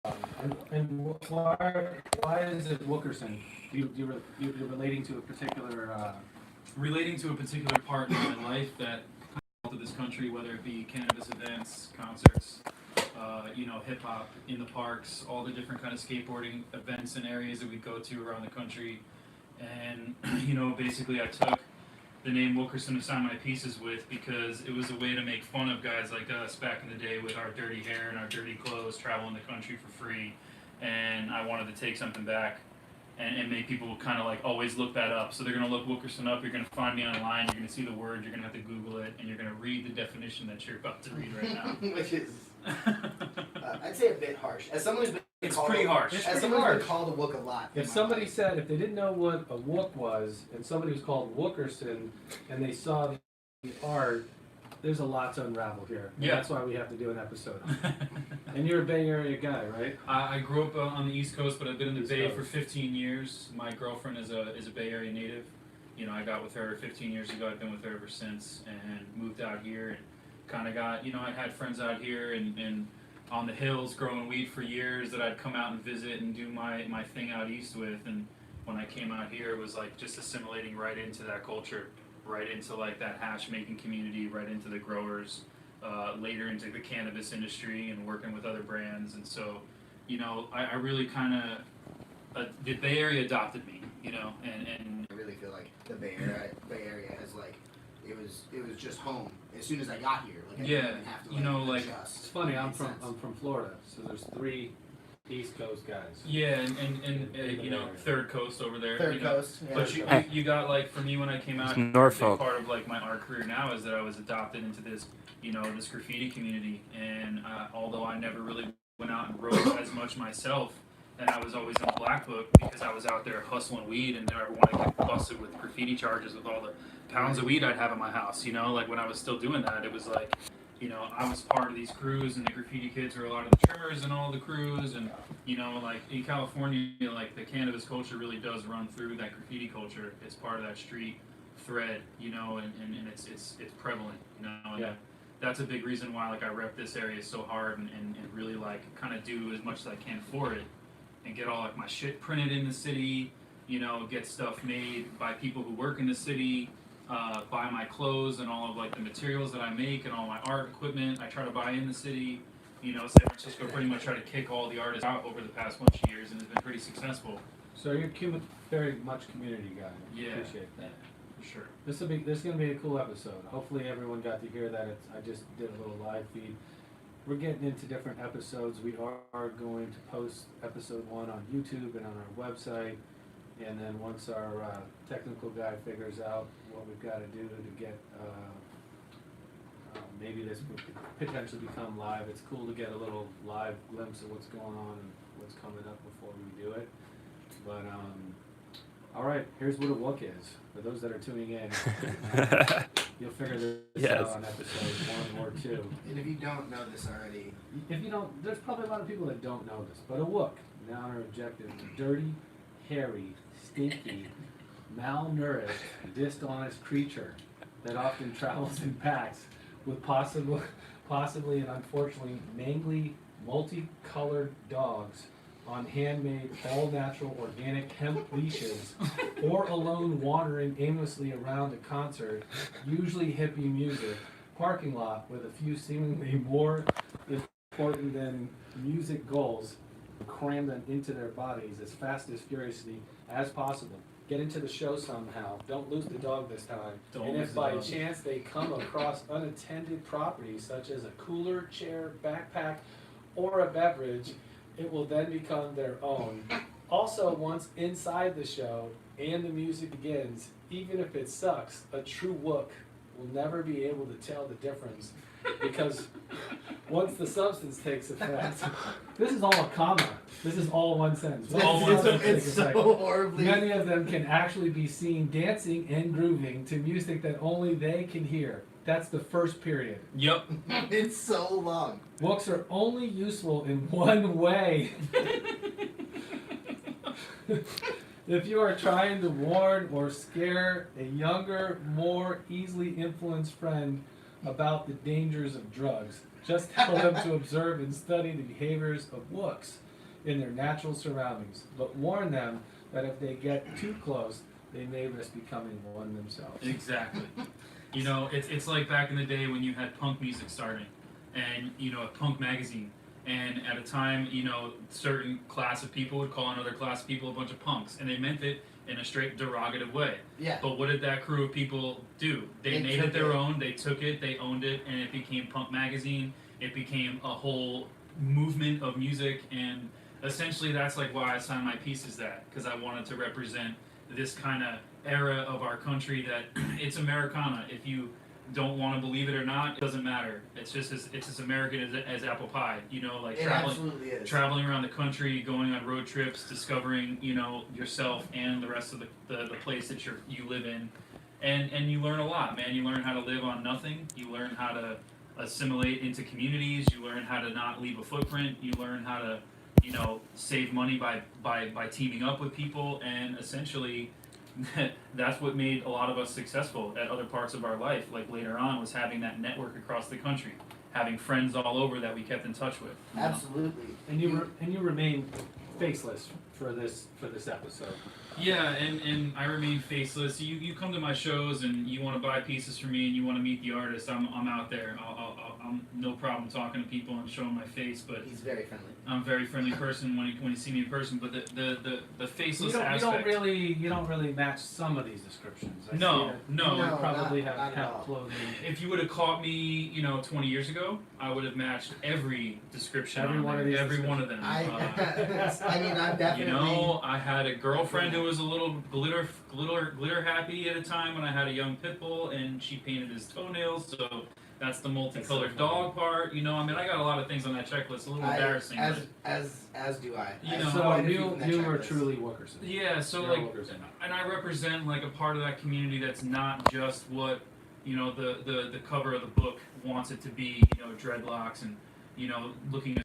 And why is it Wilkerson? You're relating to a particular. Relating to a particular part in my life that to this country, whether it be cannabis events, concerts, hip hop in the parks, all the different kind of skateboarding events and areas that we go to around the country, and basically I took the name Wilkerson to sign my pieces with because it was a way to make fun of guys like us back in the day with our dirty hair and our dirty clothes, traveling the country for free, and I wanted to take something back and make people kind of like always look that up. So they're going to look Wilkerson up, you're going to find me online, you're going to see the word, you're going to have to Google it, and you're going to read the definition that you're about to read right now. Which is, I'd say a bit harsh. As someone who's been It's called, pretty harsh. As someone who's been called a wook a lot. If somebody said, if they didn't know what a wook was, and somebody was called Wilkerson, and they saw the art, there's a lot to unravel here. And Yeah. That's why we have to do an episode. And you're a Bay Area guy, right? I grew up on the East Coast, but I've been in the East Bay Coast. for 15 years. My girlfriend is a Bay Area native. I got with her 15 years ago. I've been with her ever since, and moved out here and kind of got, I had friends out here and on the hills growing weed for years that I'd come out and visit and do my thing out east with. And when I came out here, it was like just assimilating right into that culture, right into like that hash making community, right into the growers. Later into the cannabis industry and working with other brands, and so I really kind of the Bay Area adopted me, and I really feel like the Bay Area has like it was just home as soon as I got here. Like I Yeah, didn't even have to adjust. It's funny. I'm Makes from sense. Florida, so there's 3 East Coast guys. yeah, and Third Coast over there, Third Coast. Yeah. But you got like for me when I came out, It's a big Norfolk. part of like my art career now is that I was adopted into this this graffiti community, and although I never really went out and wrote as much myself, and I was always in the black book because I was out there hustling weed and never wanted to get busted with graffiti charges with all the pounds of weed I'd have in my house. Like when I was still doing that, it was like, I was part of these crews, and the graffiti kids were a lot of the trimmers and all the crews, and like in California, like the cannabis culture really does run through that graffiti culture. It's part of that street thread, and it's prevalent, and Yeah. that's a big reason why like I rep this area so hard and really like kind of do as much as I can for it, and get all like my shit printed in the city, get stuff made by people who work in the city, buy my clothes and all of like the materials that I make and all my art equipment I try to buy in the city. San Francisco pretty much tried to kick all the artists out over the past bunch of years and has been pretty successful. So you're very much community guy. Yeah. Appreciate that. For sure. This is gonna be a cool episode. Hopefully everyone got to hear that. I just did a little live feed. We're getting into different episodes. We are going to post episode 1 on YouTube and on our website, and then once our technical guy figures out what we've got to do to get maybe this would potentially become live. It's cool to get a little live glimpse of what's going on and what's coming up before we do it. But all right, here's what a wook is. For those that are tuning in, you'll figure this out on episode 1 or 2. And if you don't know this already, If you don't, there's probably a lot of people that don't know this, but a wook, noun or adjective, dirty, hairy, stinky, malnourished, dishonest creature that often travels in packs with possibly and unfortunately mangly, multicolored dogs on handmade, all-natural, organic hemp leashes, or alone wandering aimlessly around a concert, usually hippie music, parking lot with a few seemingly more important than music goals, cram them into their bodies as fast as furiously as possible. Get into the show somehow. Don't lose the dog this time. Don't and lose if the by dog. chance they come across unattended property such as a cooler, chair, backpack, or a beverage, it will then become their own. Also, once inside the show and the music begins, even if it sucks, a true wook will never be able to tell the difference, because once the substance takes effect, this is all a comma. This is all one sentence. Once all the one substance it's takes so effect, horribly. many of them can actually be seen dancing and grooving to music that only they can hear. That's the first period. Yep. It's so long. Wooks are only useful in one way. If you are trying to warn or scare a younger, more easily influenced friend about the dangers of drugs, just tell them to observe and study the behaviors of wooks. in their natural surroundings, but warn them that if they get too close, they may risk becoming one themselves. Exactly. You know, it's like back in the day when you had punk music starting, and you know, a punk magazine, and at a time, you know, certain class of people would call another class of people a bunch of punks, and they meant it in a straight derogative way. Yeah. But what did that crew of people do? They made it their own. They took it, they owned it, and it became punk magazine. It became a whole movement of music, and essentially that's like why I signed my pieces, that because I wanted to represent this kind of era of our country that it's Americana. If you don't want to believe it or not, it doesn't matter. It's just as American as apple pie. You know, like It absolutely is. traveling around the country, going on road trips, discovering, you know, yourself and the rest of the place that you live in, and you learn a lot, man. You learn how to live on nothing. You learn how to assimilate into communities. You learn how to not leave a footprint. You learn how to, you know, save money by teaming up with people, and essentially that's what made a lot of us successful at other parts of our life. Like later on, was having that network across the country, having friends all over that we kept in touch with. Absolutely. And you remain faceless for this episode. Yeah, and I remain faceless. You come to my shows and you want to buy pieces from me and you want to meet the artist. I'm out there. I'm no problem talking to people and showing my face. But He's very friendly. I'm a very friendly person when you see me in person. But the faceless aspect. You don't really match some of these descriptions. No. You probably have hemp clothing. If you would have caught me, you know, 20 years ago, I would have matched every description. Every one of these. Every one of them. I mean, I'm definitely. You know, I had a girlfriend who was a little glitter happy at a time when I had a young pit bull, and she painted his toenails. So that's the multicolored dog part. You know, I mean, I got a lot of things on that checklist. A little embarrassing. As do I. You know, So you were truly Wookerson. Yeah. So You're like, Wookerson. and I represent like a part of that community that's not just what, you know, the cover of the book wants it to be. You know, dreadlocks and, you know, looking